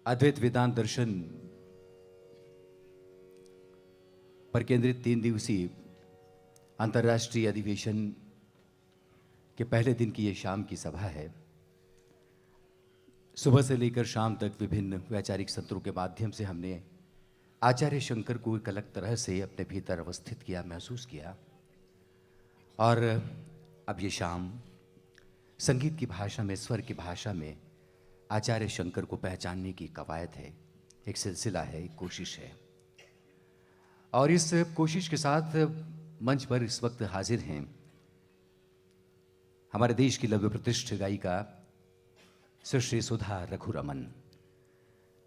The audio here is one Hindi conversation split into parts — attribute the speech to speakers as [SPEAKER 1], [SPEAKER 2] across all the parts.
[SPEAKER 1] अद्वैत वेदांत दर्शन पर केंद्रित 3 दिवसीय अंतर्राष्ट्रीय अधिवेशन के पहले दिन की ये शाम की सभा है। सुबह से लेकर शाम तक विभिन्न वैचारिक सत्रों के माध्यम से हमने आचार्य शंकर को एक अलग तरह से अपने भीतर अवस्थित किया, महसूस किया। और अब ये शाम संगीत की भाषा में, स्वर की भाषा में आचार्य शंकर को पहचानने की कवायद है, एक सिलसिला है, एक कोशिश है। और इस कोशिश के साथ मंच पर इस वक्त हाजिर हैं हमारे देश की लघु प्रतिष्ठित गायिका सुश्री सुधा रघुरमन।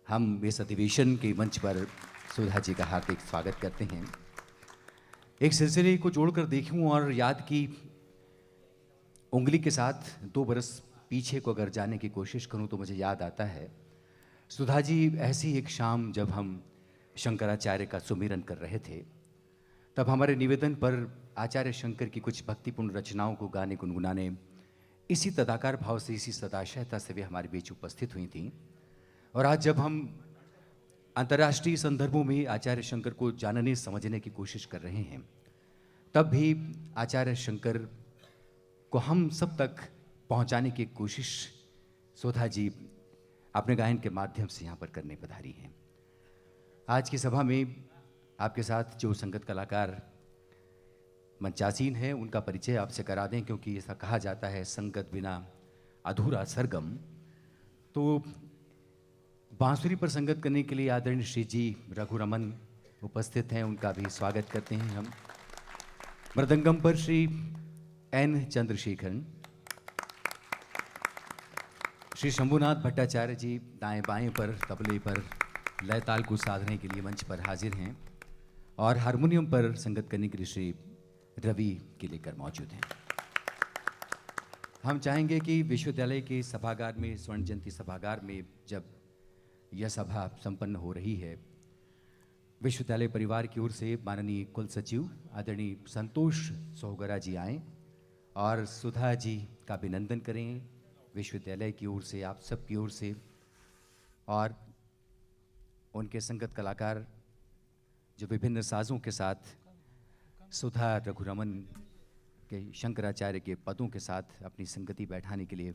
[SPEAKER 1] हम इस अधिवेशन के मंच पर सुधा जी का हार्दिक स्वागत करते हैं। एक सिलसिले को जोड़कर देखूं और याद की उंगली के साथ 2 बरस पीछे को अगर जाने की कोशिश करूं तो मुझे याद आता है सुधा जी ऐसी एक शाम जब हम शंकराचार्य का सुमिरन कर रहे थे, तब हमारे निवेदन पर आचार्य शंकर की कुछ भक्तिपूर्ण रचनाओं को गाने गुनगुनाने इसी तदाकार भाव से, इसी सदाशयता से वे हमारे बीच उपस्थित हुई थीं। और आज जब हम अंतर्राष्ट्रीय संदर्भों में आचार्य शंकर को जानने समझने की कोशिश कर रहे हैं, तब भी आचार्य शंकर को हम सब तक पहुंचाने की कोशिश सुधा जी अपने गायन के माध्यम से यहाँ पर करने पधारी हैं। आज की सभा में आपके साथ जो संगत कलाकार मंचासीन हैं उनका परिचय आपसे करा दें, क्योंकि ऐसा कहा जाता है संगत बिना अधूरा सरगम। तो बांसुरी पर संगत करने के लिए आदरणीय श्री जी रघुरमन उपस्थित हैं, उनका भी स्वागत करते हैं हम। मृदंगम पर श्री एन चंद्रशेखरन, श्री शंभुनाथ भट्टाचार्य जी दाएं बाएं पर तबले पर लय ताल को साधने के लिए मंच पर हाजिर हैं, और हारमोनियम पर संगत करने के लिए श्री रवि के लेकर मौजूद हैं। हम चाहेंगे कि विश्वविद्यालय के सभागार में, स्वर्ण जयंती सभागार में जब यह सभा संपन्न हो रही है, विश्वविद्यालय परिवार की ओर से माननीय कुल सचिव आदरणीय संतोष सोहगरा जी आएँ और सुधा जी का अभिनंदन करें विश्वविद्यालय की ओर से, आप सब की ओर से। और उनके संगत कलाकार जो विभिन्न साजों के साथ सुधा रघुरमन के शंकराचार्य के पदों के साथ अपनी संगति बैठाने के लिए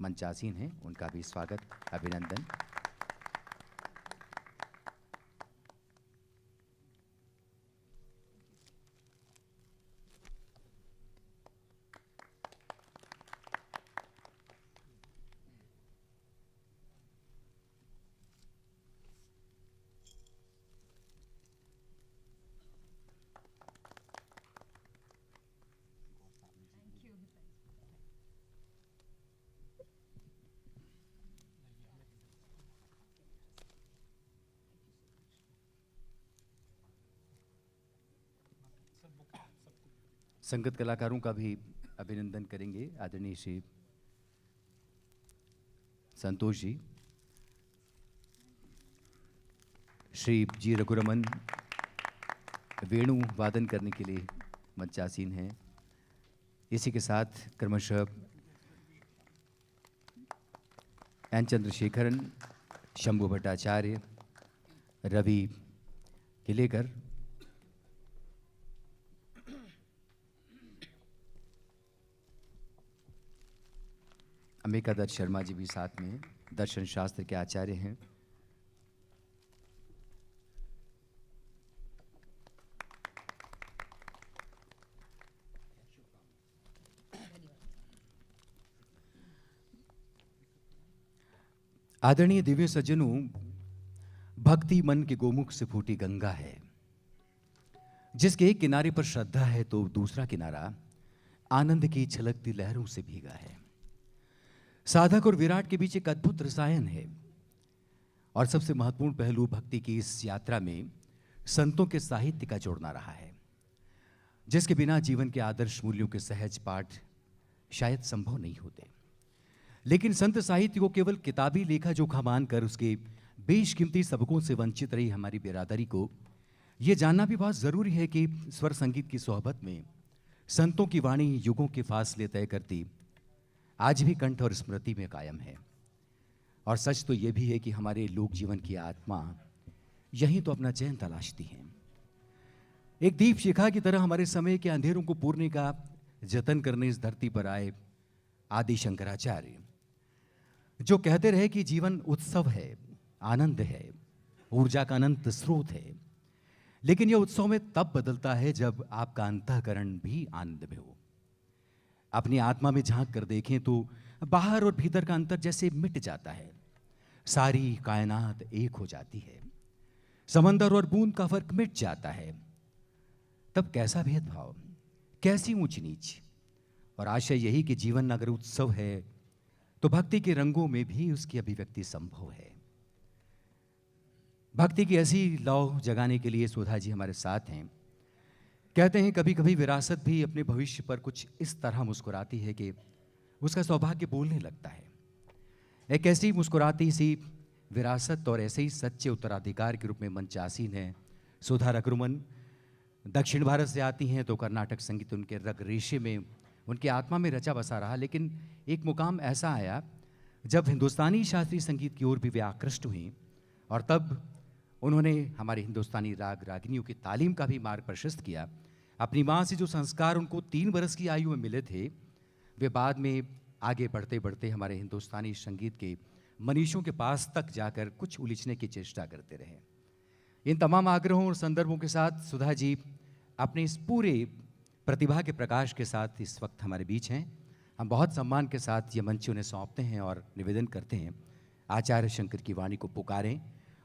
[SPEAKER 1] मंचासीन हैं, उनका भी स्वागत, अभिनंदन। संगत कलाकारों का भी अभिनंदन करेंगे आदरणीय श्री संतोष जी। श्री जी रघुरमन वेणु वादन करने के लिए मंचासीन हैं। इसी के साथ क्रमशः एन चंद्रशेखरन, शंभु भट्टाचार्य, रवि के लेकर अंबिका दत्त शर्मा जी भी साथ में दर्शन शास्त्र के आचार्य हैं। आदरणीय दिव्य सज्जनों, भक्ति मन के गोमुख से फूटी गंगा है, जिसके एक किनारे पर श्रद्धा है तो दूसरा किनारा आनंद की छलकती लहरों से भीगा है। साधक और विराट के बीच एक अद्भुत रसायन है, और सबसे महत्वपूर्ण पहलू भक्ति की इस यात्रा में संतों के साहित्य का जोड़ना रहा है, जिसके बिना जीवन के आदर्श मूल्यों के सहज पाठ शायद संभव नहीं होते। लेकिन संत साहित्य को केवल किताबी लेखा जोखा मानकर उसके बेशकीमती सबकों से वंचित रही हमारी बिरादरी को यह जानना भी बहुत जरूरी है कि स्वर संगीत की सोहबत में संतों की वाणी युगों के फासले तय करती आज भी कंठ और स्मृति में कायम है। और सच तो ये भी है कि हमारे लोक जीवन की आत्मा यहीं तो अपना चैन तलाशती है। एक दीप शिखा की तरह हमारे समय के अंधेरों को पूरने का जतन करने इस धरती पर आए आदि शंकराचार्य, जो कहते रहे कि जीवन उत्सव है, आनंद है, ऊर्जा का अनंत स्रोत है, लेकिन यह उत्सव में तब बदलता है जब आपका अंतःकरण भी आनंद में हो। अपनी आत्मा में झांक कर देखें तो बाहर और भीतर का अंतर जैसे मिट जाता है, सारी कायनात एक हो जाती है, समंदर और बूंद का फर्क मिट जाता है। तब कैसा भेदभाव, कैसी ऊंच नीच। और आशय यही कि जीवन अगर उत्सव है तो भक्ति के रंगों में भी उसकी अभिव्यक्ति संभव है। भक्ति की ऐसी लौ जगाने के लिए सुधा जी हमारे साथ हैं। कहते हैं कभी कभी विरासत भी अपने भविष्य पर कुछ इस तरह मुस्कुराती है कि उसका सौभाग्य बोलने लगता है। एक ऐसी मुस्कुराती सी विरासत और ऐसे ही सच्चे उत्तराधिकार के रूप में मंच आसीन है सुधा रघुरमन। दक्षिण भारत से आती हैं तो कर्नाटक संगीत उनके रग रेशे में, उनकी आत्मा में रचा बसा रहा। लेकिन एक मुकाम ऐसा आया जब हिंदुस्तानी शास्त्रीय संगीत की ओर भी वे आकृष्ट हुई और तब उन्होंने हमारे हिंदुस्तानी राग रागिनियों की तालीम का भी मार्ग प्रशस्त किया। अपनी माँ से जो संस्कार उनको 3 बरस की आयु में मिले थे, वे बाद में आगे बढ़ते बढ़ते हमारे हिंदुस्तानी संगीत के मनीषों के पास तक जाकर कुछ उलिझने की चेष्टा करते रहे। इन तमाम आग्रहों और संदर्भों के साथ सुधा जी अपने इस पूरे प्रतिभा के प्रकाश के साथ इस वक्त हमारे बीच हैं। हम बहुत सम्मान के साथ ये मंच उन्हें सौंपते हैं और निवेदन करते हैं आचार्य शंकर की वाणी को पुकारें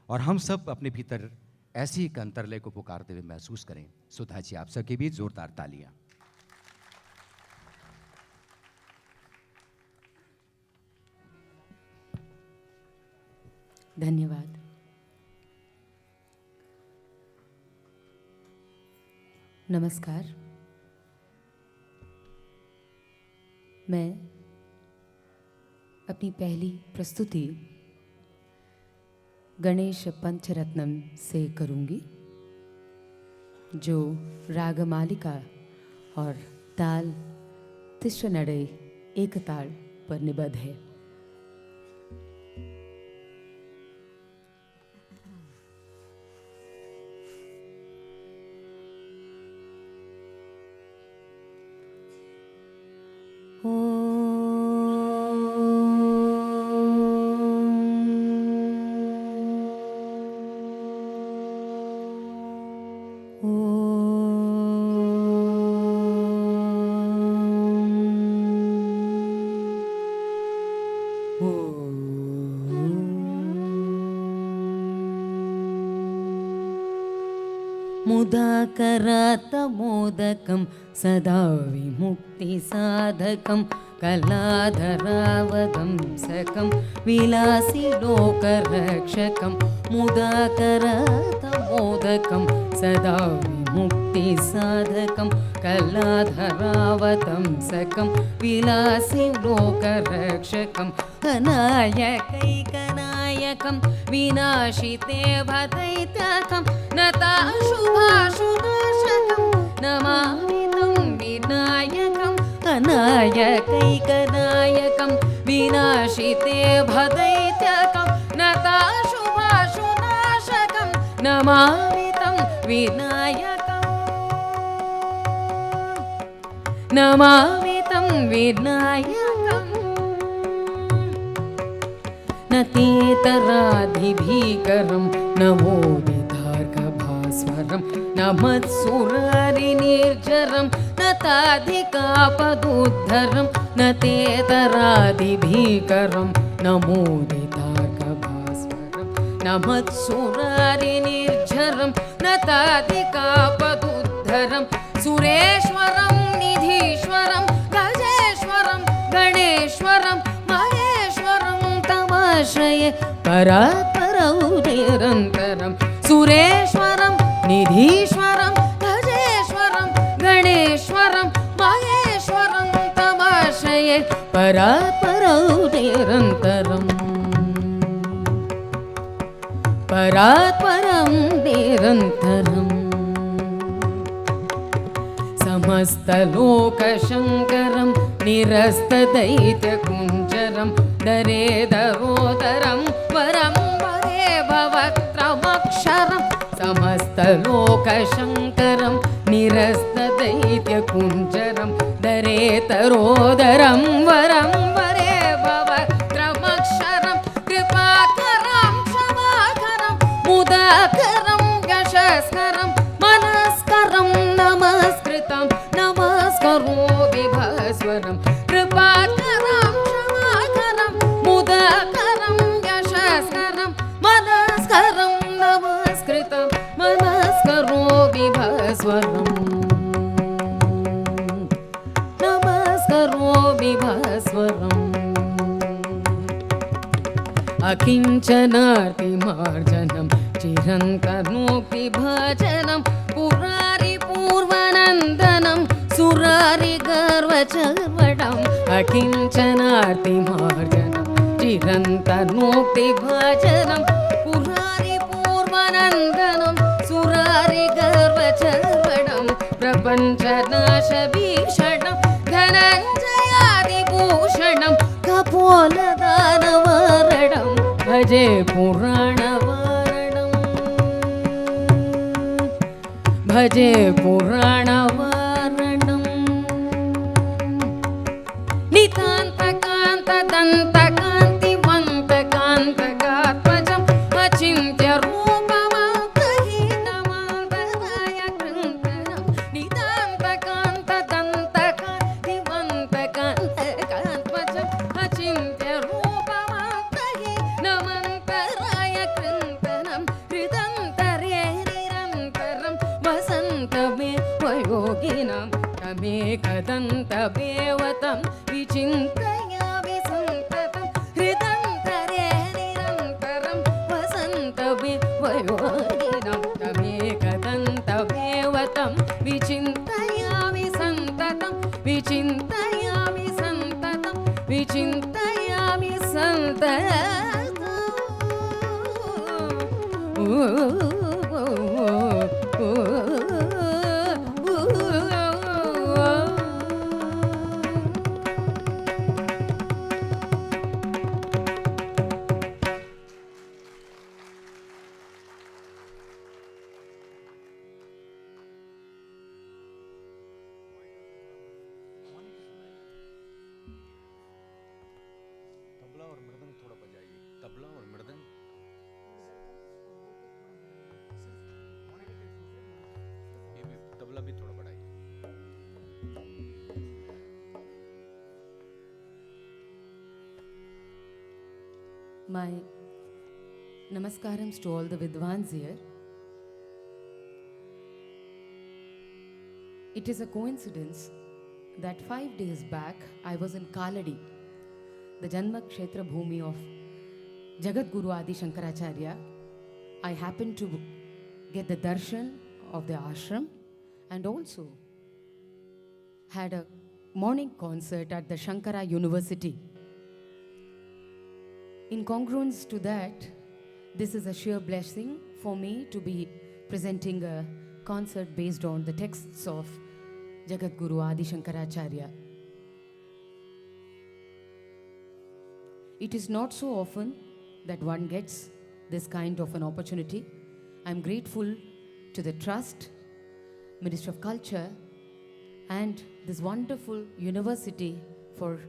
[SPEAKER 1] और हम सब अपने भीतर ऐसी एक अंतर्लय को पुकारते हुए महसूस करें। सुधा जी, आप सबके बीच जोरदार तालियां।
[SPEAKER 2] धन्यवाद। नमस्कार। मैं अपनी पहली प्रस्तुति गणेश पंचरत्नम से करूंगी, जो रागमालिका और ताल तिश्रनडे एक ताल पर निबद्ध है। मुदाकरातमोदकं सदा विमुक्तिसाधकं कलाधरावदंसकं विलासी लोकरक्षकं मुदाकरातमोदकं सदा विमुक्तिसाधकं कलाधरावदंसकं विलासी लोकरक्षकं अनायकैकनायकं विनाशिते भदैत्यकं नताशुभाशुनाशकं नमामि तं विनायकम् अनायकैकनायकं विनाशिते भदैत्यकं नताशुभाशुनाशकं नमामि तं विनायकम् नमामि तं विनायकम् नतेतराधिभीकरं नमोदितार्कभास्वरं नमत्सुरारिनिर्जरं नताधिकापदुद्धरं नतेतराधिभीकरं नमोदितार्कभास्वरं नमत्सुरारिनिर्जरं नताधिकापदुद्धरं सुरेश्वरं निधीश्वरं गजेश्वरं गणेश्वरं महेश्वरं तमाश्रये परात्परौ निरन्तरं सुरेश्वरं निधीश्वरं गजेश्वरं गणेश्वरं महेश्वरं तमाश्रये परात्परौ निरन्तरम् परात्परं निरन्तरम् समस्तलोकशङ्करं निरस्तदैत्यकुञ्जरं दरेदरोदरं वरं वरे भवत्रमक्षरं समस्तलोकशङ्करं निरस्तदैत्यकुञ्जरं दरेतरोदरं वरं वरे भवत्रमक्षरं कृपाकरं क्षमाकरं मुदाकरं यशस्करं मनस्करं नमस्कृतं नमस्करोमि भास्वरं कृपाकरं क्षमाकरं मुदाकरं यशस्करं मनस्करं नमस्कृतं मनस्करोमि भास्वरं नमस्करोमि भास्वरम् अकिञ्चनार्तिमार्जनं चिरन्तनोक्तिभाजनं पुरारिपूर्वनन्दनं सुरारिगर्वचर्वणम् अकिञ्चनार्तिमार्जनं चिरन्तनोक्तिभाजनं पुरारिपूर्वनन्दनं सुरारिगर्वचर्वणं प्रपञ्चनाशभीषणं धनञ्जयादिभूषणं कपोलदानवारणं भजे पुराणवारणं भजे पुराणवारणं नितान्तकान्तदन्तकान्तिमन्तकान्तकात्मजम् अचिन्त्यरूपमन्तहीनमादराय कृन्तनं नितान्तकान्तदन्तकान्तिमन्तकान्तकात्मजम् अचिन्त्यरूपमन्तहीनमन्तराय कृन्तनं हृदन्तरे निरन्तरं वसन्तमे वयोगिनं तमेकदन्तमेवतं विचिन्तयामि सन्ततं हृदन्तरे निरन्तरं वसन्तमे वयोगिनं तमेकदन्तमेवतं विचिन्तयामि सन्ततं विचिन्तयामि सन्ततं विचिन्तयामि
[SPEAKER 1] तबला और मृदंग थोड़ा बजाइए, तबला और मृदंग। ये भी तबला भी थोड़ा बढ़ाइए।
[SPEAKER 2] My namaskarams to all the Vidwans here. It is a coincidence that 5 days back I was in Kaladi, the Janma Kshetra Bhumi of Jagat Guru Adi Shankaracharya. I happened to get the darshan of the ashram and also had a morning concert at the Shankara University. In congruence to that, this is a sheer blessing for me to be presenting a concert based on the texts of Jagat Guru Adi Shankaracharya. It is not so often that one gets this kind of an opportunity. I'm grateful to the Trust, Ministry of Culture, and this wonderful university for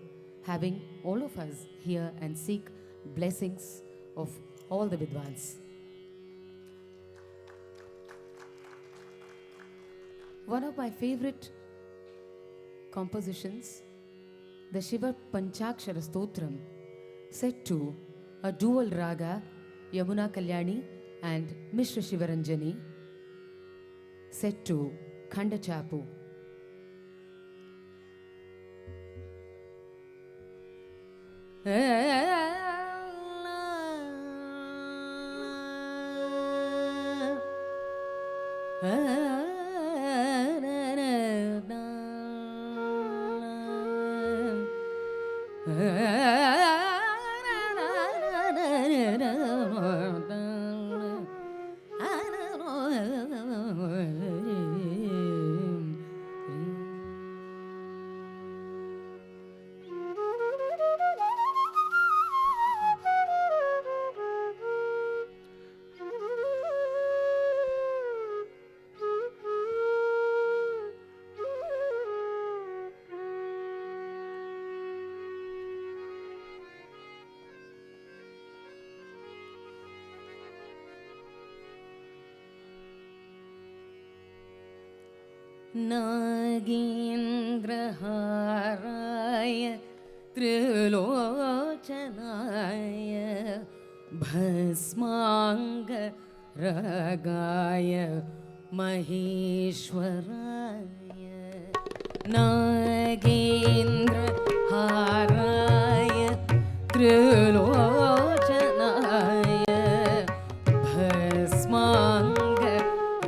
[SPEAKER 2] having all of us here and seek blessings of all the Vidwans. One of my favorite compositions, the Shiva Panchakshara Stotram, set to a dual raga, Yamuna Kalyani and Mishra Shivaranjani, set to Khanda Chapu. नागेन्द्रहाराय त्रिलोचनाय भस्माङ्गरागाय महेश्वराय नागेन्द्रहाराय त्रिलोचनाय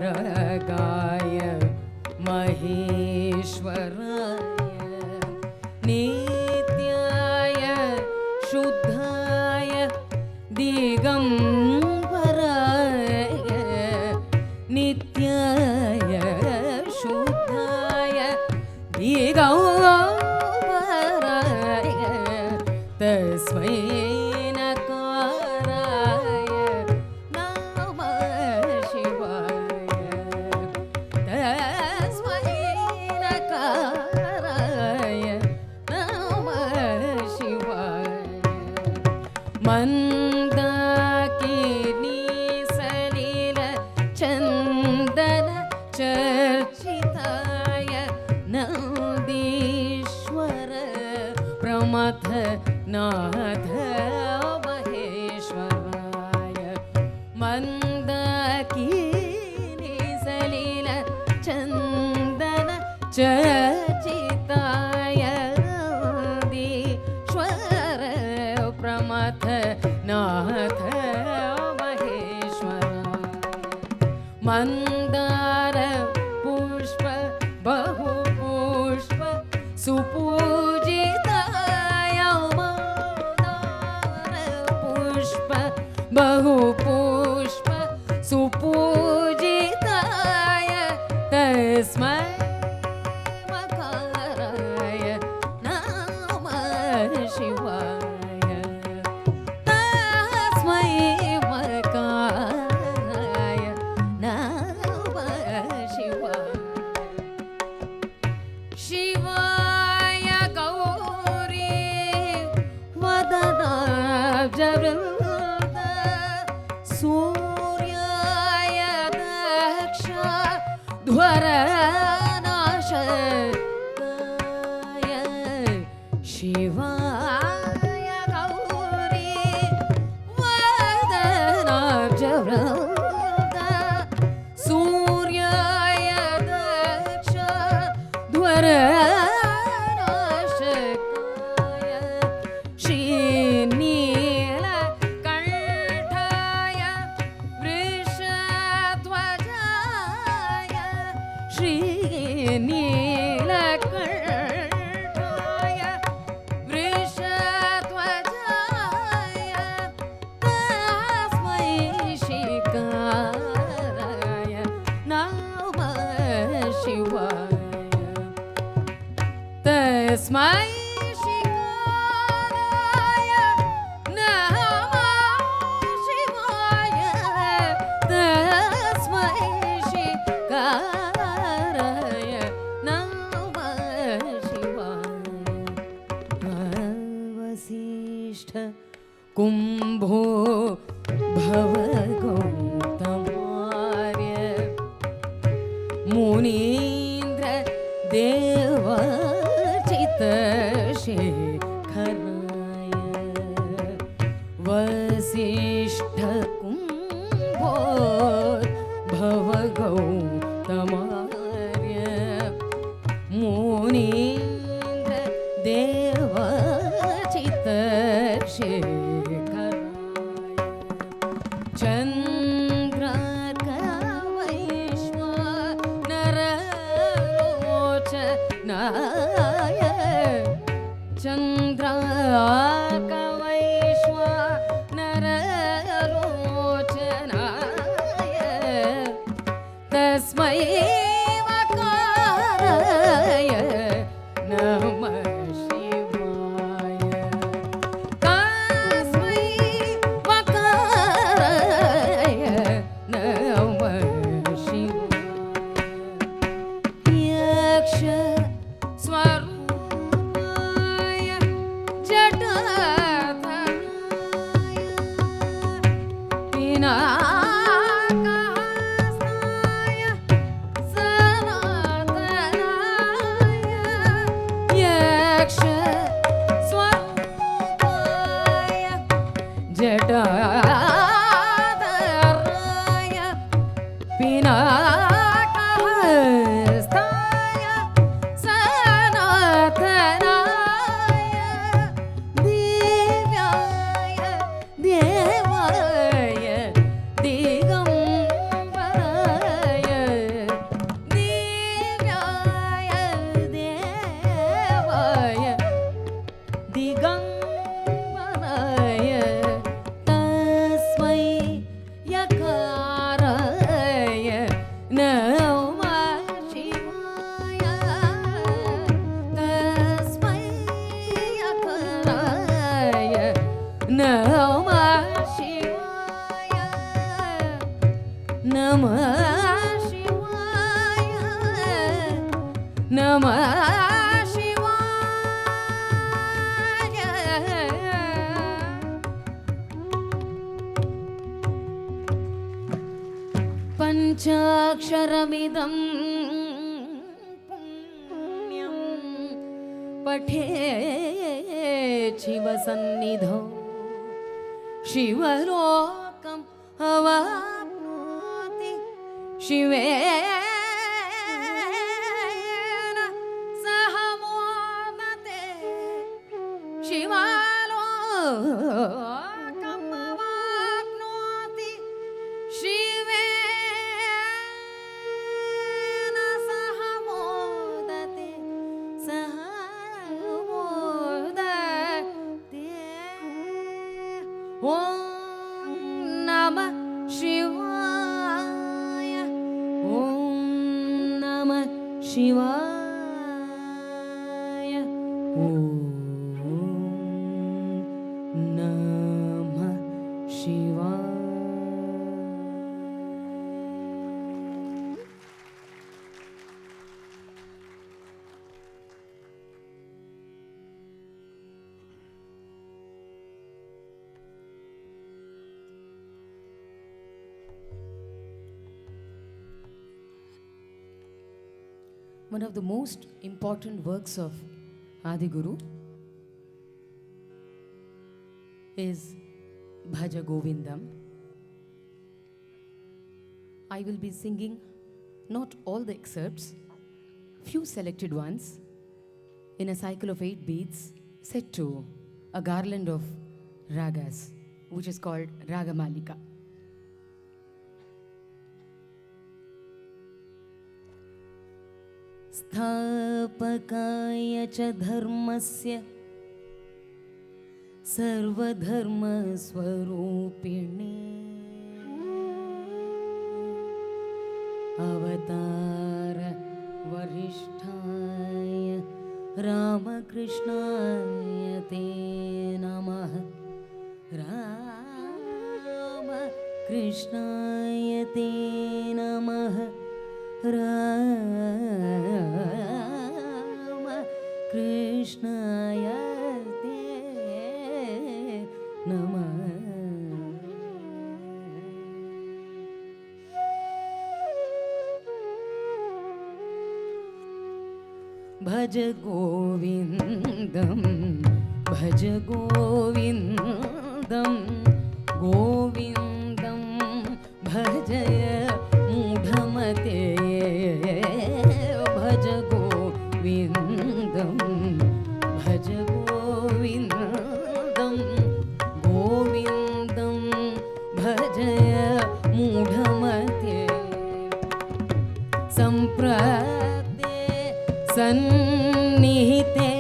[SPEAKER 2] भस्माङ्गरागाय महेश्वराय नित्याय शुद्धाय दिगम्बराय नित्याय शुद्धाय दिगम्बराय तस्मै नकाराय नमः शिवाय तस्मै नकाराय नमः शिवाय मन्दाकिनी सलिल चन्दन चर्चिताय नन्दीश्वर प्रमथ नाथ महेश्वराय मन्दाकिनी सलिल चन्दन चर्चिताय नन्दीश्वर प्रमथ नाथ महेश्वराय मन्दार पुष्प बहुपुष्प सुपूजिताय मन्दार पुष्प बहुपुष्प सुपूजिताय तस्मै मकाराय नमः शिवाय तस्मै मकाराय नमः शिवाय शिवाय गौरी वदनाब्जवृन्द सूर्याय दक्ष ध्वरनाशकाय शिवाय गौरी वदनाब्जवृन्द सूर्याय दक्ष ध्वरनाशकाय श्रीनीलकण्ठाय वृषध्वजाय श्रीनीलकण्ठाय वृषध्वजाय तस्मै शिकाराय नमः शिवाय तस्मै शिकाराय नमः शिवाय तस्मै शिकाराय नमः शिवाय वसिष्ठ कुम्भो भवगौतमार्य मुनीन्द्र देवचित शेखराय वसिष्ठ कुम्भो भवगौतमार्य मुनीन्द्र देवचित शेखराय चन्द्रार्कवैश्वानरलोचनाय चन्द्रार्कवैश्वानरलोचनाय तस्मै वकाराय नमः शिवाय तस्मै वकाराय नमः शिवाय यक्ष स्वरूपाय जटाधराय पिनाकहस्ताय दिगम्बराय तस्मै यकाराय नमः शिवाय तस्मै यकाराय नमः शिवाय नमः शिवाय नमः शिवाय पञ्चाक्षरमिदं पुण्यं पठेत् शिवसन्निधौ शिवलोकम् अवाप्नोति शिवेन सह मोदते शिवलोकम् अवाप्नोति शिवेन सह मोदते सह मोदते ॐ नमः शिवाय ॐ नमः शिवाय ॐ नमः शिवाय One of the most important works of Adi Guru is Bhaja Govindam. I will be singing not all the excerpts, few selected ones, in a cycle of 8 beats set to a garland of ragas, which is called Ragamalika. स्थापकाय च धर्मस्य सर्वधर्मस्वरूपिणे अवतार वरिष्ठाय रामकृष्णाय ते नमः रामकृष्णाय ते नमः रामकृष्णाय ते नमः भज गोविन्दं भज गोविन्दं गोविन्दं भजय मूढमते भज गोविन्दं भज गोविन्दं गोविन्दं भजय मूढमते सम्प्राप्ते सन्निहिते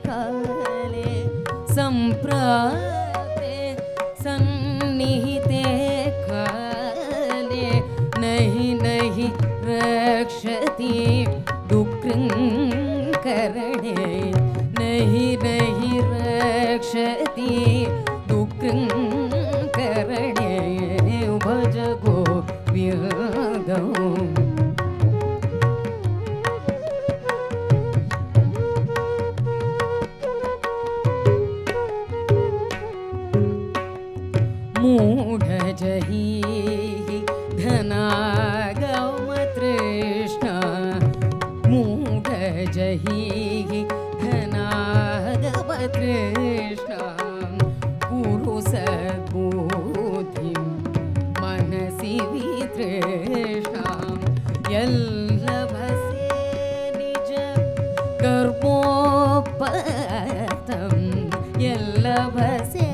[SPEAKER 2] काले सम्प्राप्ते सन्निहिते काले नहि नहि रक्षति दुःकृङ्करणे नहि नहि रक्षति दुःकृङ्करणे भज गोविन्दं मूढजहि धनागमतृष्णा मूढजहि धनागमतृष्णा कुरु सद्बुद्धिं मनसि वितृष्णां यल्लभसे निज कर्मोपतं यल्लभसे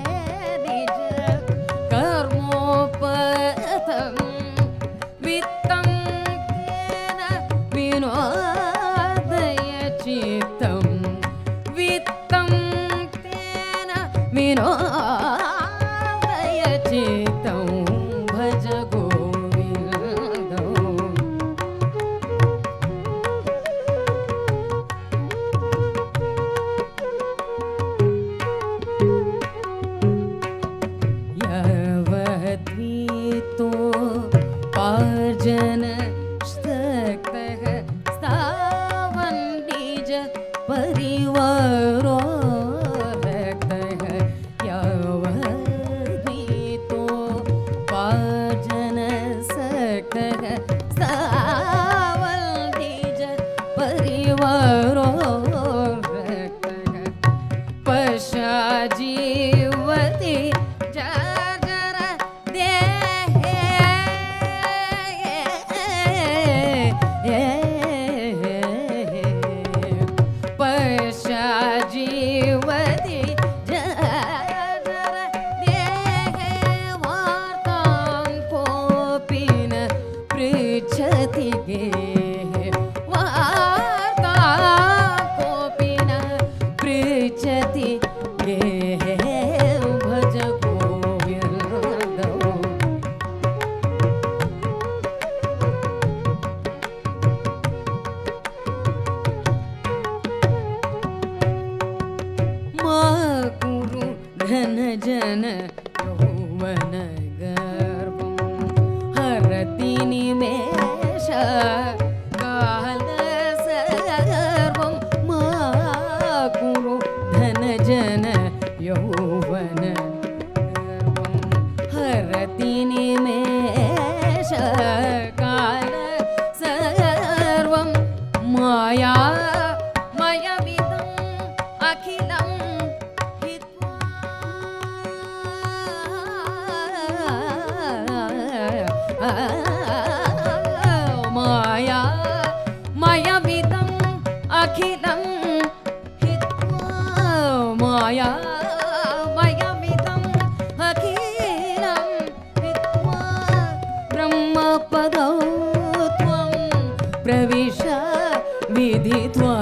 [SPEAKER 2] कर्मोपतं वित्तं तेन विनोदय चित्तं वित्तं तेन विनोदयचित्तं भज गोविन्दम् यवद्वीतो पार्जन स्तक्तः स्थावन् बीज परिवारो रक्तः यवद्वीतो पार्जन सक्तः स्थावन् बीज परिवारो रक्तः पशा जीवति जर देहे पशा जीवति जर देहे वार्तां कोऽपि न पृच्छति गेहे वार्तां कोऽपि न पृच्छति गेहे भज गोविन्दम् मा कुरु धन जन यौवन गर्वं हरति निमेष काल सर्वं मा कुरु धन जन यौवन गर्वं हरति निमेष काल सर्वं माया मयमिदम् अखिलं हित्वा माया मयमिदम् अखिलं हित्वा माया मयमिदम् अखिलं हित्वा ब्रह्मपदौ त्वं प्रविश विदित्वा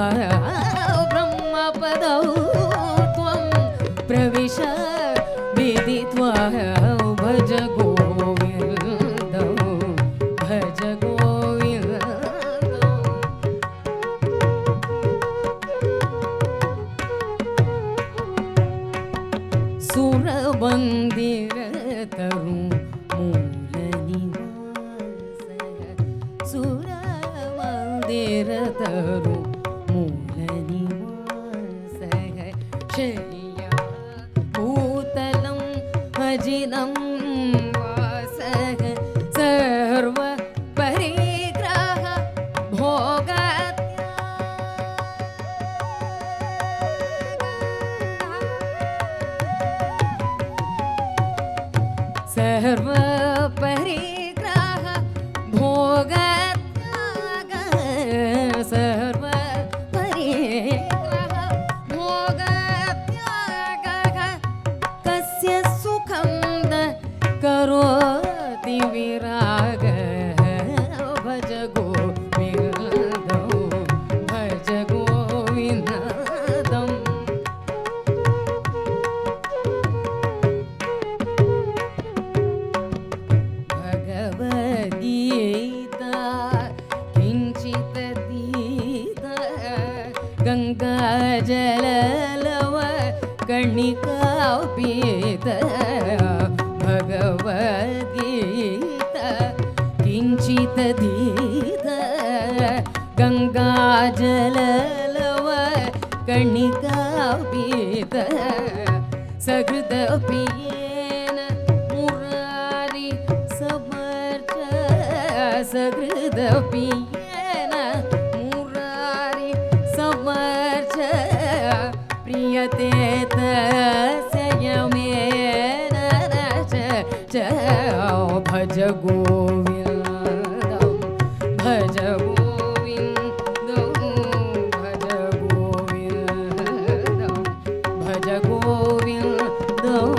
[SPEAKER 2] ब्रह्मपदौ त्वं प्रविश विदित्वा भज गोविन्दम् भज गोविन्दम् सुरवन्दिरतरु मूलनिवासः सुरवन्दिरतरु मूलनिवासः शय्या भूतलं भजिनं वासः सर्वपरिग्रह सर्वपरिग्रह भोगत्याग सर्वपरिग्रह भोगत्यागः कस्य सुखं न करोति विरागः भज गोविन्दम् भज गोविन्दम् भगवद्गीता किञ्चित् दीता गङ्गाजललव कणिकापीता भगवद्गीता किञ्चित् दीता गङ्गाजललव कणिकापीता सहृदपि येन मुरारि समर्च सहृदपि येन मुरारि समर्च प्रियते तस्य यमेन च भज गोविन्दं भज गोविन्दं भज गोविन्दं भज गोविन्दं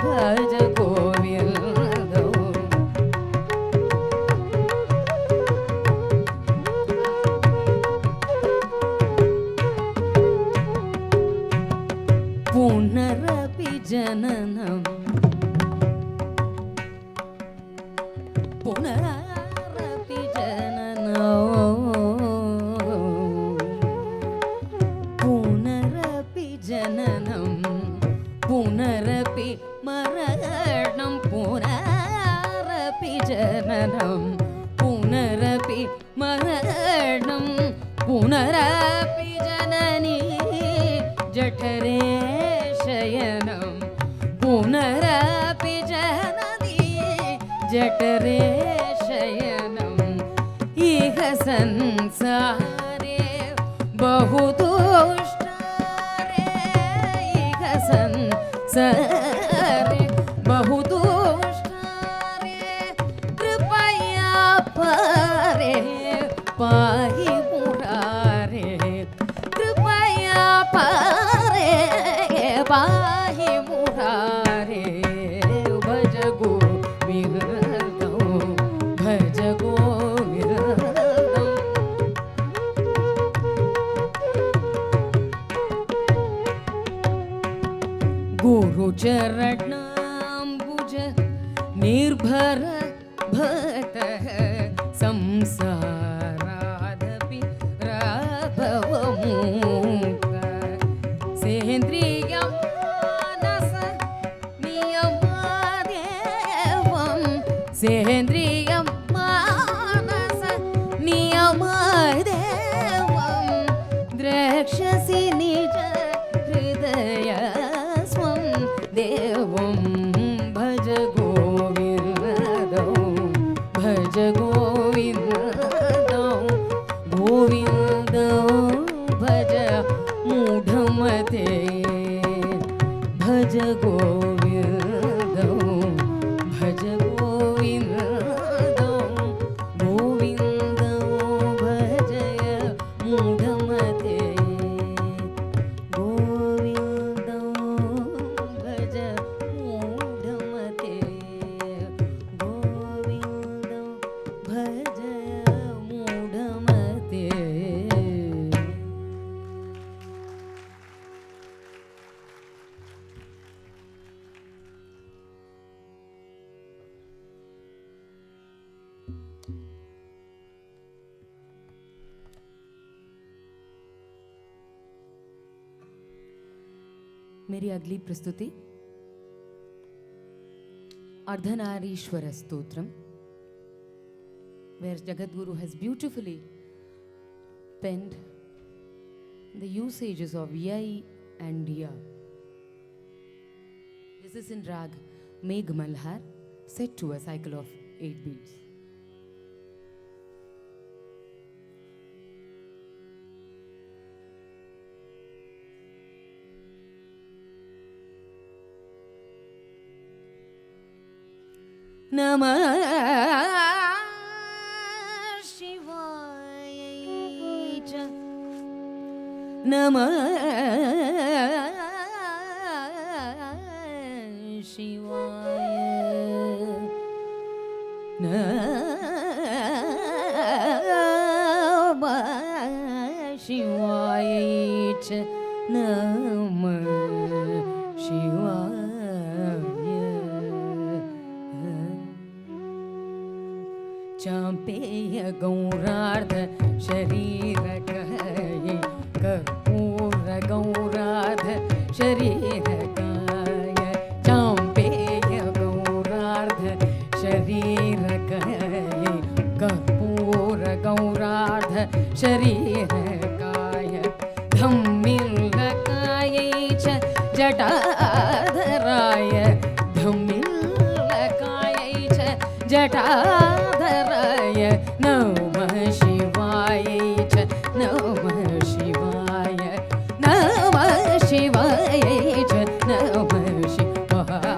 [SPEAKER 2] भज गोविन्दं पुनः पुनरपि जननं पुनरपि जननं पुनरपि मरणं पुनरपि जननं पुनरपि मरणं पुनरपि जननी जठरे शयनं पुनरपि जननी जठरे शयनं इह संसारे बहुदुष्टारे इह संसारे बहुदुष्टारे कृपया पारे पाहि मुरारे कृपया पारे पाहि मुरारे भज गोविन्दं भज गोविन्दं गुरुचरणाम्बुज निर्भर भतः संसारादपि राभवमुख सेन्द्रियं मानस नियमादेवं सेन्द्रियं मानस नियमादेवं द्रक्ष्यसि निज हृदय स्वं देवं भज गोविन्दं भज गोविन्दं गोविन्दं भज मूढमते भज गोविन्दं भज गोविन्दं गोविन्दं भज मूढमते गोविन्दं भज मूढमते गोविन्दं भज मूढमते मेरी अगली प्रस्तुति Ardhanarishvara stotram, where Jagadguru has beautifully penned the usages of yai and ya. This is in rag Megh Malhar, set to a cycle of 8 beats. नमः शिवाय च नमः शिवाय नमः शिवाय च नमः शिवाय चाम्पेय गौरार्ध शरीरकाय कर्पूर गौरार्ध शरीरकाय चाम्पेय गौरार्ध शरीरकाय कर्पूर गौरार्ध शरीरकाय धम्मिल्लकाय च जटाधराय धम्मिल्लकाय च जटाधराय नमः शिवाय च नमः शिवाय नमः शिवाय च नमः शिवाय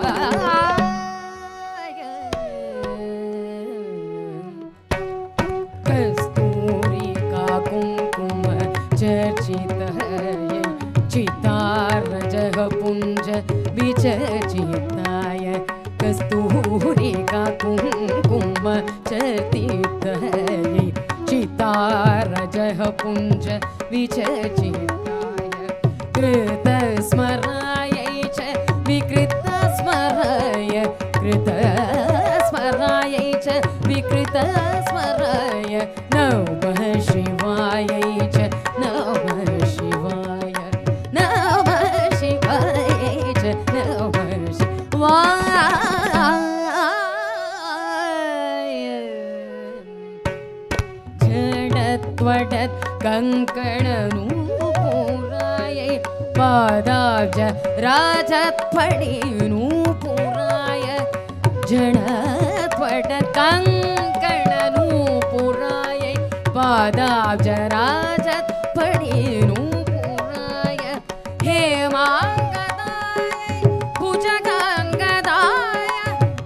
[SPEAKER 2] कस्तूरिका कुङ्कुम चर्चितः चितारजः पुञ्ज विचर्चिताय कस्तूरिका कुङ्कुम चर्चितः चितारजः पुञ्ज विचर्चिताय कृतस्मराय च विकृतस्मरायै च विकृतस्मराय नमः शिवायै च नमः शिवाय नमः शिवायै च नमः शिवाय जडत्वडत् कङ्कणनूपुरायै पादाब्ज राजत्वडिनूपुराय जडत्वडत् कङ्कणनूपुरायै पादाब्ज राजत्वडिनूपुराय हेमाङ्गदाय भुजगाङ्गदाय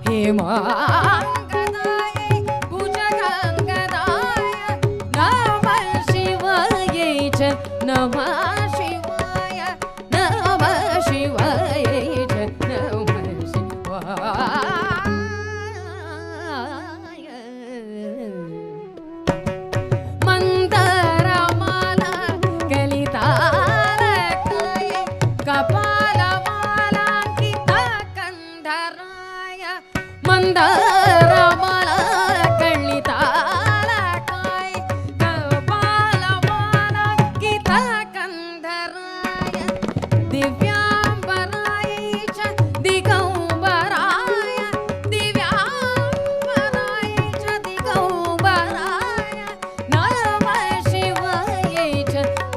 [SPEAKER 2] हेमाङ्गदाय भुजगाङ्गदाय नमः शिवायै च नमः शिवाय नमः शिवायै च नमः शिवाय मन्दरमाला कलितालकाय कपालमालाङ्कितकन्धराय मन्दरमाला कलितालकाय कपालमालाङ्कितकन्धराय दिव्याम्बराय च दिगम्बराय दिव्याम्बराय च दिगम्बराय नमः शिवायै च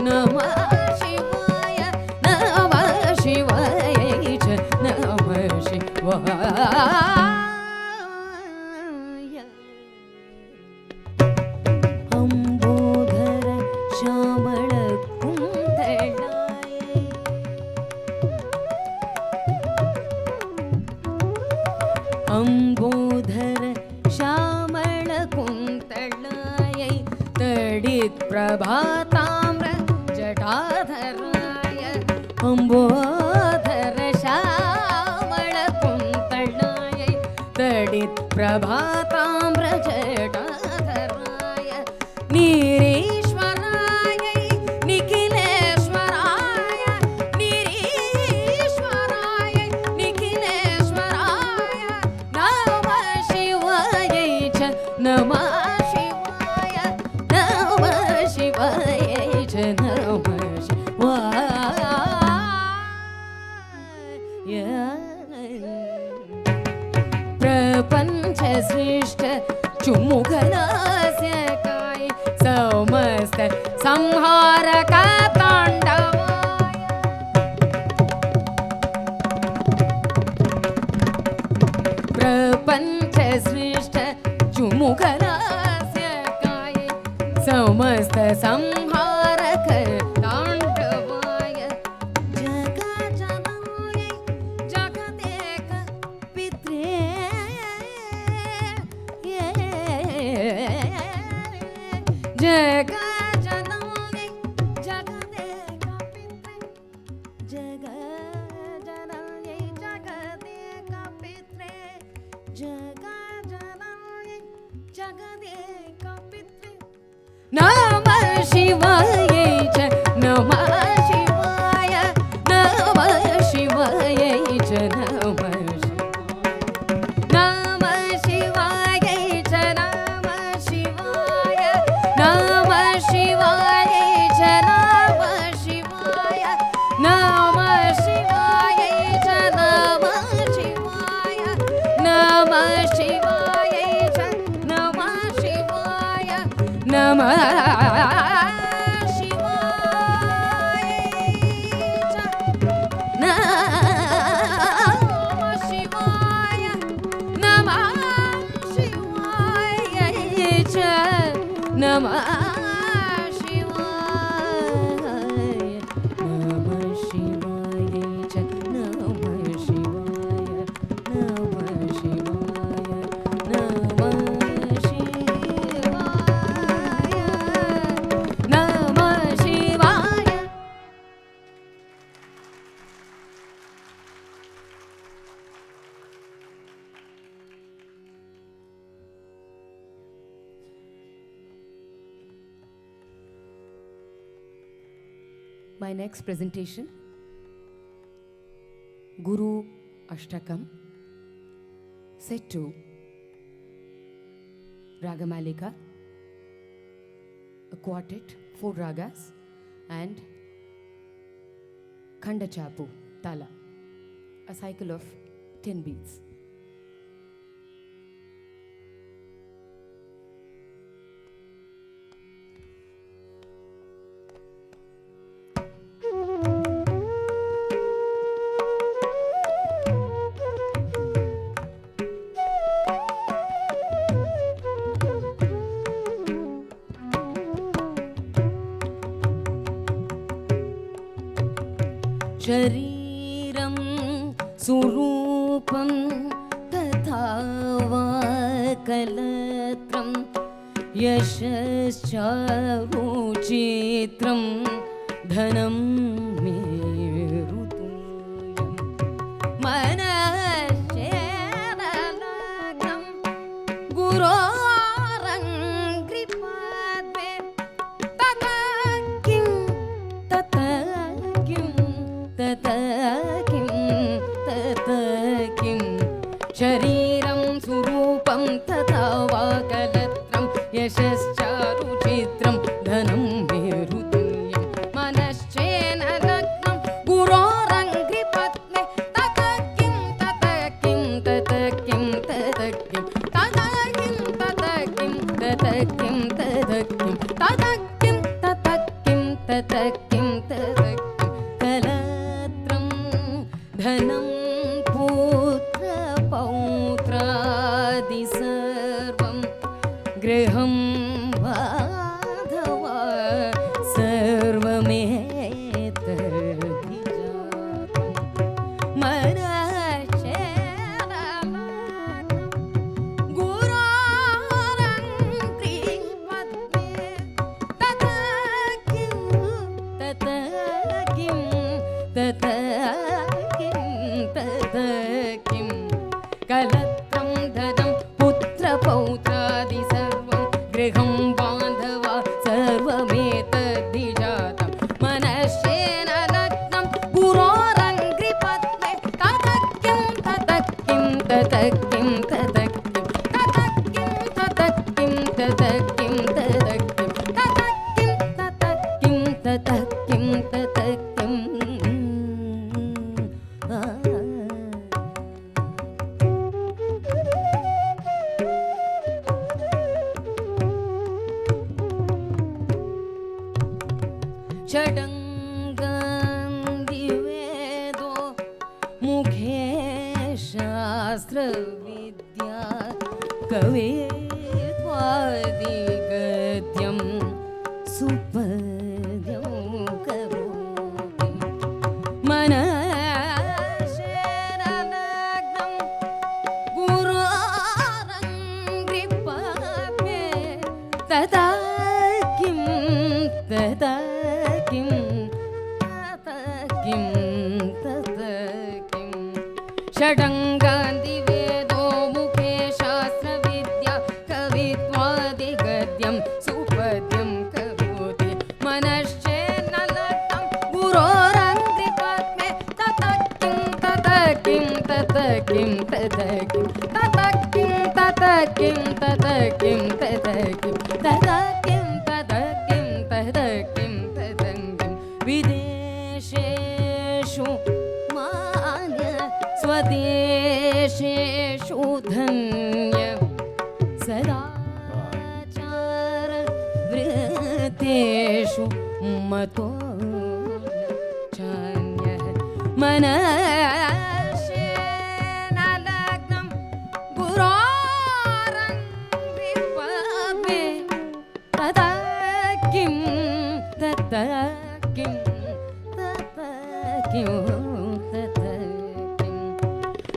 [SPEAKER 2] नमः शिवाय नमः शिवायै च नमः शिवाय अम्बोधर श्यामळ कुन्तलाय अम्बोधर श्यामळ कुन्तलायै तडित् प्रभाताम्र जटाधराय अम्बोधर श्यामळ कुन्तलायै तडित् प्रभाताम्र जटाधराय नीरेश्वरायै निखिलेश्वराय नीरेश्वराय निखिलेश्वराय नमः शिवायै च नमः शिवाय नमः शिवायै च नमः शिवाय प्रपञ्च सृष्ट चुमुखनास्यकाय समस्त संहारक ताण्डवाय प्रपञ्च सृष्ट चुमुखनास्यकाय समस्त संहारक ताण्डवाय जगजनोयै जगदेक पित्रे जगजनोयै जगदेक पित्रे जगजनोयै जगदेक पित्रे जगजनोयै जगदेक पित्रे नमः शिवायै च नमः शिवाय नमः शिवायै च नमः नमः शिवायै च नमः शिवाय नमः शिवायै च नमः शिवाय नमः शिवायै च नमः शिवाय नमः शिवायै च नमः शिवाय नमः नमः शिवाय नमः शिवाय च नमः शिवाय नमः शिवाय नमः शिवाय नमः शिवाय My next presentation, Guru Ashtakam, set to Ragamalika, a quartet, 4 ragas, and Khanda Chapu, Tala, a cycle of 10 beats. शरीरं सुरूपं तथा वा कलत्रं यशश्चारुचित्रं धनं मेरुतुल्यं मनश्चेदलग्नं गुरोरङ्घ्रिपाद्मे तथा किं तथा किं शरीरं सुरूपं तथा वा कलत्रं यशश्चारुचित्रं धनं मेरुतुल्यं मनश्चेन लग्नं गुरोरङ्घ्रिपद्मे तथा किं तथा किं तथा किं तथा किं तथा किं तथा किं तथा किं तथा किं तथा किं तथा किं तथा किं तथा धनं पुत्रपौत्रादि सर्वं गृहं बाधवा सर्वमेतद्धि जातं मनश्चेदलग्नं गुरोरङ्घ्रिपद्मे तथा किं तथा किं तथा किं कलत्रं धनं पुत्रपौत्रादि सर्वं गृहं बान्धवा सर्वमेतद्धि जातं मनश्चेन लग्नं गुरोरङ्घ्रिपद्मे तथा किं तथा किं तथा किं तथा किं तथा किं तथा किं तथा किं तथा किं तथा किं तथा किं तथा किं तथा किं षडङ्गान्दिवेदो मुखे शास्त्रविद्या कवित्वादिगद्यं सुपद्यं करोति मनश्चेन लग्नं गुरोरङ्घ्रिपद्मे तथा किं तथा किं तथा किं तथा किं षडङ्गान्दिवेदो मुखे शास्त्रविद्या कवित्वादिगद्यं सुपद्यं करोति मनश्चेन लग्नं गुरोरङ्घ्रिपद्मे तथा किं तथा किं तथा किं तथा किं तथा किं तथा किं तथा किं तथा किं तथा किं तथा किं तथा किं तथा किं विदेशेषु मान्य स्वदेशेषु धन्य सदाचार वृत्तेषु मतो चान्यः मनश्चेन लग्नं गुरोरङ्घ्रिपद्मे तथा किं तथा किं तथा किं तथा किं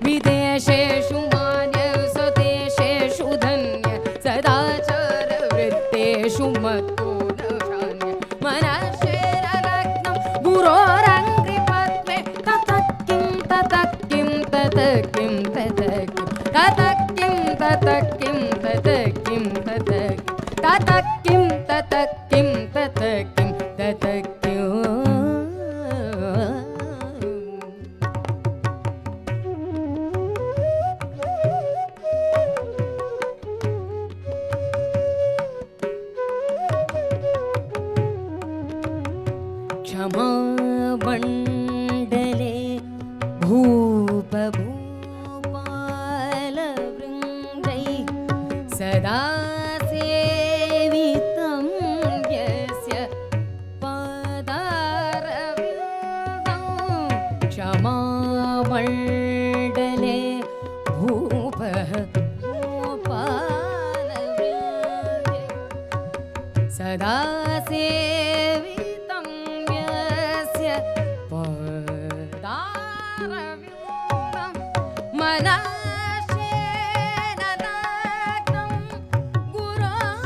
[SPEAKER 2] विदेशेषु मान्य स्वदेशेषु धन्य सदाचार वृत्तेषु मतो न चान्य मनश्चेन लग्नं गुरोरङ्घ्रिपद्मे तथा किं तथा किं तथा किं तथा किं तथा किं तथा किं तथा किं तथा किं तथा किं तथा किं तथा किं भूपभूपालवृन्दै सदा सेवितं यस्य पदारविन्दं क्षमामण्डले भूपः भूपालवृन्दै सदा सेवितं यस्य पदारविन्दं मनश्चेन दग्धं गुरोरङ्घ्रिपाते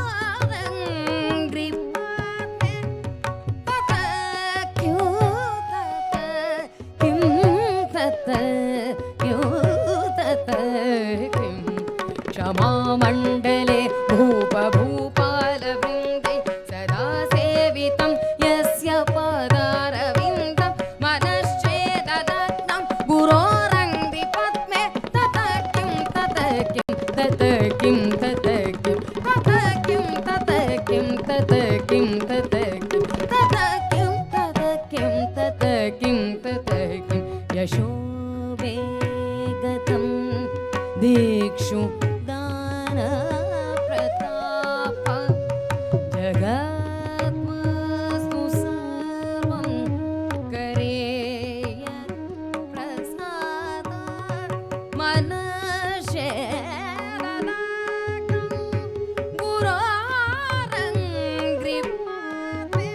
[SPEAKER 2] तत किं क्षमामण्डले भूपभूपालवृन्दै सदा सेवितं यस्य पदारविन्दं मनश्चेददत्तं गुरोरङ्घ्रिपद्मे तत किं यशो वेगतं दीक्षु दान प्रताप जगत्वस्तु सर्वं करेयत् प्रसादात् मनश्चेददत्तं गुरोरङ्घ्रिपाते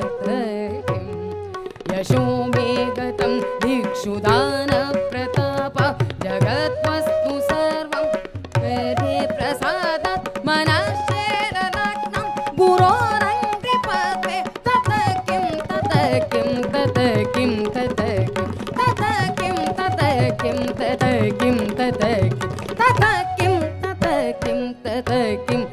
[SPEAKER 2] तत यशो मे गतं भिक्षुदान प्रताप जगत्वस्तु सर्वं करे प्रसादात् मनश्चेददत्तं गुरोरङ्घ्रिपाते तत किं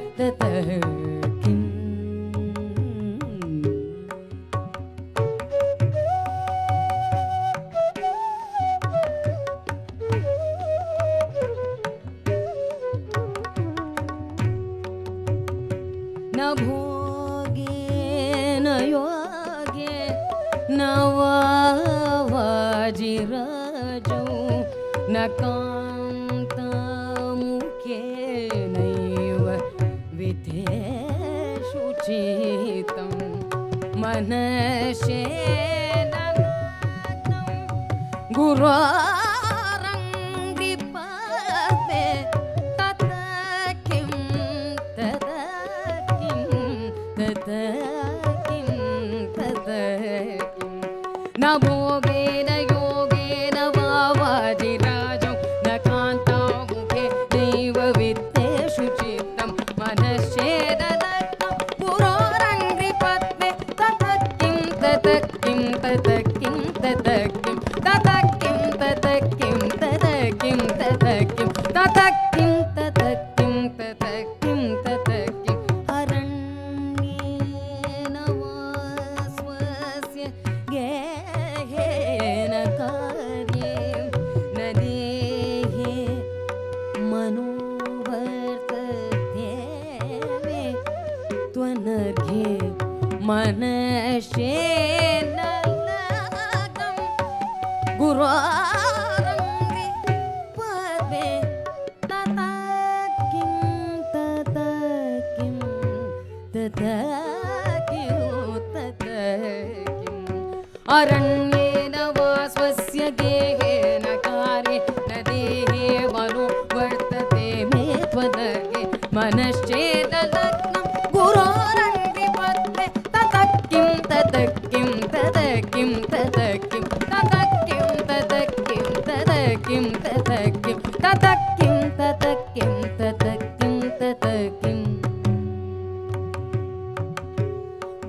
[SPEAKER 2] न भोगे न योगे न वाजिराजौ न कान्तामुखे नैव विधेषु चित्तं मनश्चेन गुरोरङ्घ्रिपाते तत किं न भोगेन योगेन वा वाजिराजौ न कान्तामुखे नैव वित्तेषु चित्तं मनश्चेददत्तं गुरोरङ्घ्रिपद्मे तत किं अरण्येन वा स्वस्य गेहेन कार्ये न देहे मनोवर्तते मे त्वनर्घे मनश्चेन लगं गुरोरङ्घ्रिपद्मे तत किं अरण्येन वा स्वस्य गेहेन कार्ये न देहे मनो वर्तते मे त्वदर्घे मनश्चेदलग्नं गुरोरङ्घ्रिपद्मे तत किं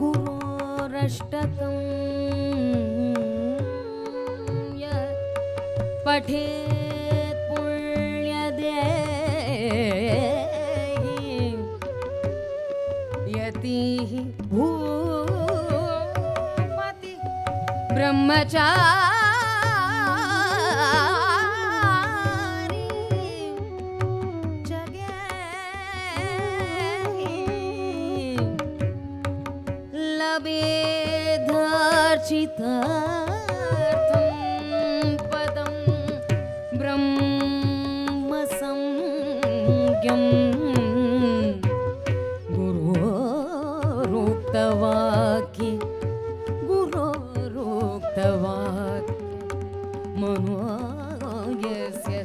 [SPEAKER 2] गुरोरष्टकं पठेत् पुण्यदेहि यतिः भूपति ब्रह्मचारी जगेहि वेदार्चितार्थं पदं ब्रह्मसंज्ञम् गुरोरुक्तवाक्ये मनोयस्य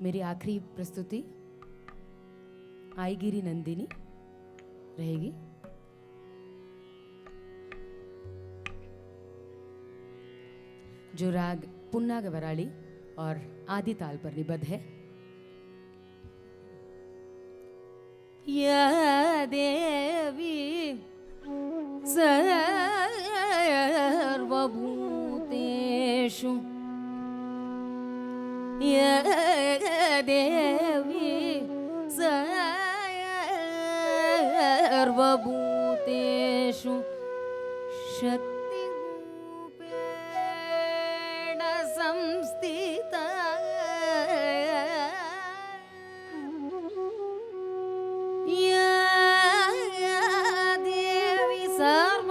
[SPEAKER 2] मेरी आखिरी प्रस्तुति आईगिरी नंदिनी रहेगी। जो राग पुन्नाग वराली और आदि ताल पर निबद्ध है। या देवी सर्वभूतेषु या देवी सर्वभूतेषु शक्तिरूपेण संस्थिता या देवी सर्वभूतेषु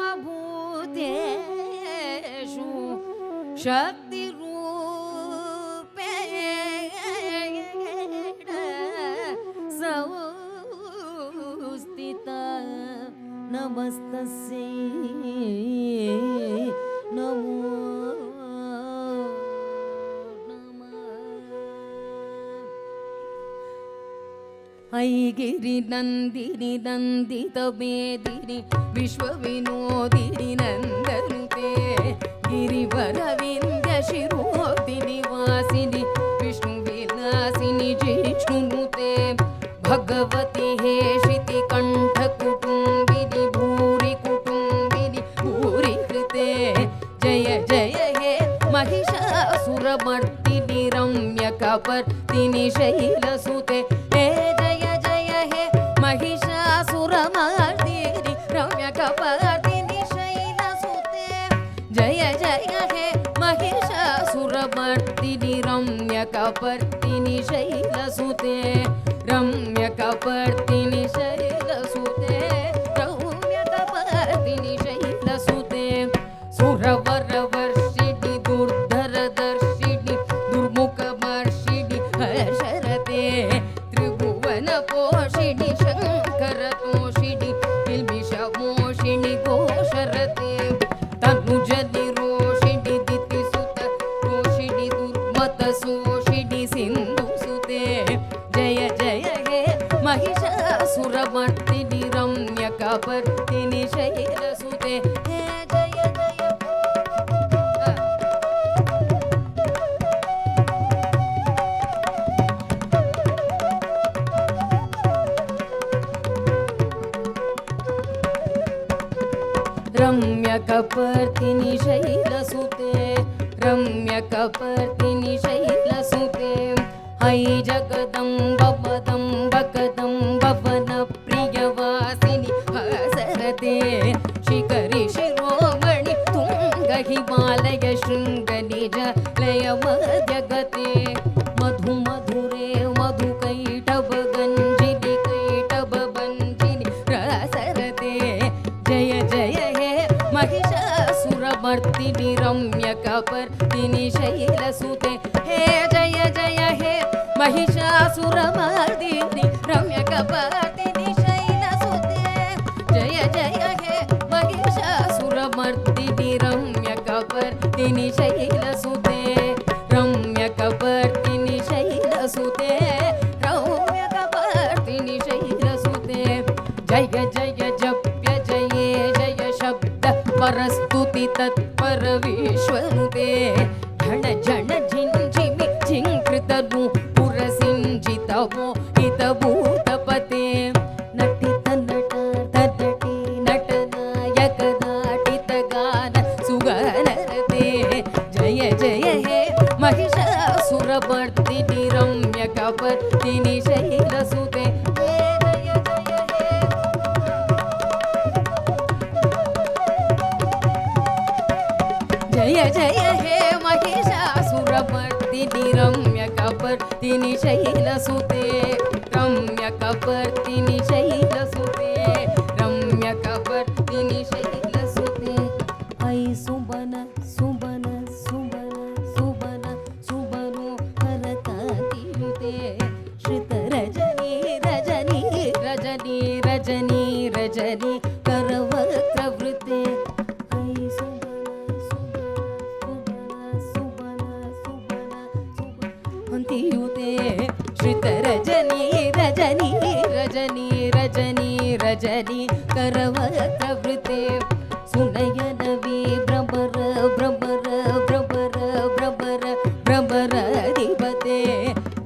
[SPEAKER 2] नमस्तस्यै नमो नमः। ऐगिरि नन्दिनि नन्दित मेदिनि विश्वविनोदिनि नन्दनुते गिरिवरविन्द्य शिरोदिनि वासिनि विष्णुविलासिनि जिष्णुनुते भगवति हे श्रुतिकण्ठ कुटुम्बिनि भूरि कुटुम्बिनि भूरि कृते जय जय हे महिषासुरमर्दिनि रम्यकपर्दिनि शैलसुते हे जय जय हे महिषासुरमर्दिनि रम्यकपर्दिनि शैलसुते जय जय हे महिषासुरमर्दिनि रम्यकपर्दिनि शैलसुते रम्यकपर्दिनि शैलसुते रम्यकपर्दिनि शैलसुते सुरवरवर्षिणि दुर्धरदर्शिनि दुर्मुखमर्षिणि हर्षरते त्रिभुवनपोषिणि शङ्करतोषिणि किल्बिषमोषिणि घोषरते तनुजनिरोषिणि दितिसुत रोषिणि दुर्मतसोषिणि सिन्धुसुते जय जय हे महिषासुरमर्दिनि रम्यकपर्दिनि शैलसुते हे जय जय रम्यकपर्दिनि शैलसुते रम्यकपर्दिनि शैलसुते है जगदम्ब पदम्ब कदम्ब वनप्रियवासिनि हसरते शिखरि शिरोमणि तुङ्ग हिमालय शृङ्गनिज लय मध्यगते मधु मधुरे मधुकैटभ गञ्जिनि कैटभ भञ्जिनि रसरते जय जय हे महिषासुरमर्दिनि रम्यकपर्दिनि शैलसुते हे जय जय हे महिषासुरमर्दिनि रम्यकपर्दिनि शैलसुते जय जय हे महिषासुरमर्दिनि रम्यकपर्दिनि शैलसुते रम्यकपर्दिनि शैलसुते रम्यकपर्दिनि शैलसुते जय जय जप्य जये जय शब्द परस्तुति तत्पर विश्वनुते झण झण झिञ्झिमि झिङ्कृतनु पुरसिञ्जितमो हितभूतपते नटित नट जय जय हे महिषासुरमर्दिनि रम्यकपर्दिनि शैलसुते रम्यकपर्दिनि शैलसुते रम्यकपर्दिनि शैलसुते ऐ सुबन सुबन सुबन सुबन सुबनो हरकातियुते श्रितरजनी रजनी रजनी रजनी रजनी करवक्रवृते ऐ सुबन श्रितरजनी रजनी रजनी रजनी रजनी करवक्रवृते सुनयनवी भ्रमर भ्रमर भ्रमर भ्रमर भ्रमर अधिपते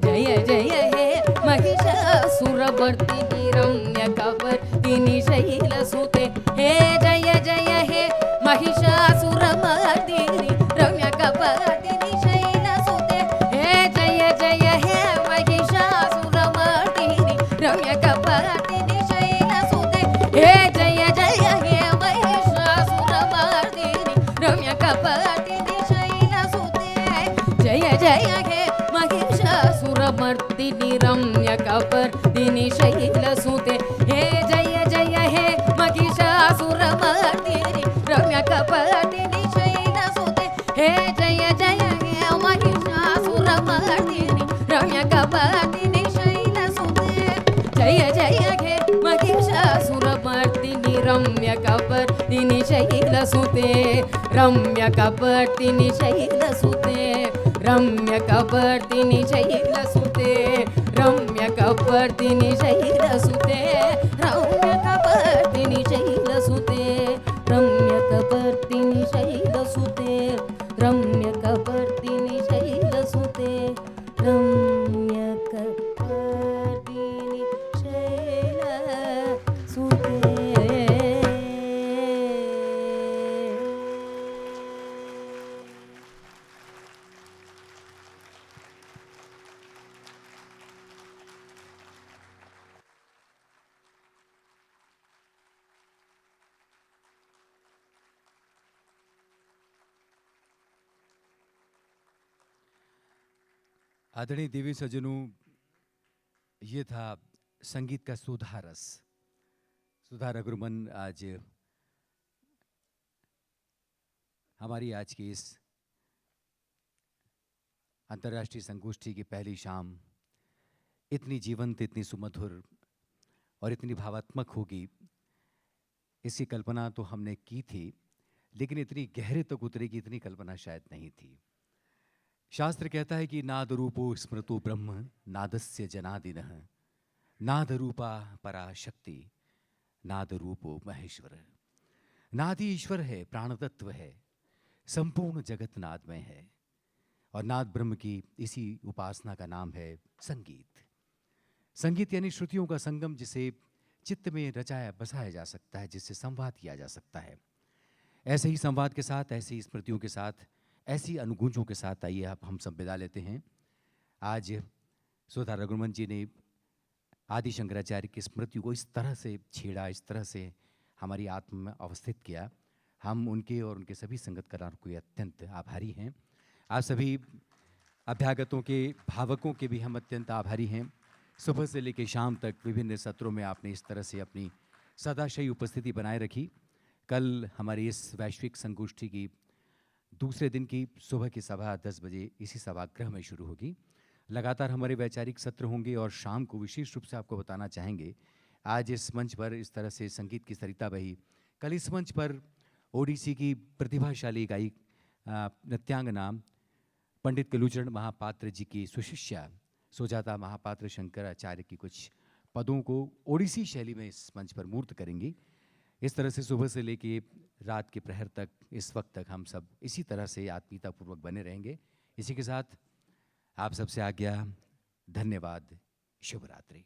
[SPEAKER 2] जय जय हे महिषासुरमर्दिनि रम्यकपर्दिनि शैलसुते हे जय जय हे महिषासुरमर्दिनि रम्यकपर्दिनि शैलसुते हे जय जय हे महिषासुरमर्दिनि रम्यकपर्दिनि शैलसुते हे जय जय हे महिषासुरमर्दिनि रम्यकपर्दिनि शैलसुते जय जय हे महिषासुरमर्दिनि रम्यकपर्दिनि शैलसुते हे जय जय हे महिषासुरमर्दिनि रम्यकपर्दिनि शैलसुते हे जय जय हे महिषासुरमर्दिनि रम्यकपर्दिनि शैलसुते जय जय हे महिषासुरमर्दिनि रम्यकपर्दिनि शैलसुते रम्यकपर्दिनि शैलसुते रम्यकपर्दिनि शैलसुते रम्यकपर्दिनि शैलसुते रम्यकपर्दिनि शैलसुते रम्यकपर्दिनि शैलसुते रम्यकपर्दिनि शैलसुते रम्यकपर्दिनि
[SPEAKER 1] आदरणीय देवी सज्जनों, ये था संगीत का सुधा रस। सुधा रघुरमन आज हमारी आज की इस अंतर्राष्ट्रीय संगोष्ठी की पहली शाम इतनी जीवंत, इतनी सुमधुर और इतनी भावात्मक होगी, इसकी कल्पना तो हमने की थी, लेकिन इतनी गहरे तक उतरेगी इतनी कल्पना शायद नहीं थी। शास्त्र कहता है कि नाद रूपो स्मृतो ब्रह्म नादस्य जनादिनः नाद रूपा पराशक्ति नाद रूपो महेश्वर। नाद ही ईश्वर है, प्राण तत्व है, संपूर्ण जगत नादमय है और नाद ब्रह्म की इसी उपासना का नाम है संगीत। संगीत यानी श्रुतियों का संगम, जिसे चित्त में रचाया बसाया जा सकता है, जिससे संवाद किया जा सकता है। ऐसे ही संवाद के साथ, ऐसी ही स्मृतियों के साथ, ऐसी अनुगूंजों के साथ आइए आप हम सब विदा लेते हैं। आज सुधा रघुरमन जी ने आदि शंकराचार्य की स्मृति को इस तरह से छेड़ा, इस तरह से हमारी आत्मा में अवस्थित किया। हम उनके और उनके सभी संगतकारों के अत्यंत आभारी हैं। आप सभी अभ्यागतों के, भावकों के भी हम अत्यंत आभारी हैं। सुबह से लेकर शाम तक विभिन्न सत्रों में आपने इस तरह से अपनी सदाशयी उपस्थिति बनाए रखी। कल हमारी इस वैश्विक संगोष्ठी की दूसरे दिन की सुबह की सभा 10 बजे इसी सभागृह में शुरू होगी। लगातार हमारे वैचारिक सत्र होंगे और शाम को विशेष रूप से आपको बताना चाहेंगे, आज इस मंच पर इस तरह से संगीत की सरिता बही। कल इस मंच पर ओडिसी की प्रतिभाशाली गायक नृत्यांगना पंडित कलूचरण महापात्र जी की सुशिष्या सुजाता महापात्र शंकराचार्य की कुछ पदों को ओडिसी शैली में इस मंच पर मूर्त करेंगी। इस तरह से सुबह से लेके रात के प्रहर तक, इस वक्त तक हम सब इसी तरह से आत्मीयतापूर्वक बने रहेंगे। इसी के साथ आप सबसे आज्ञा। धन्यवाद। शुभ रात्रि।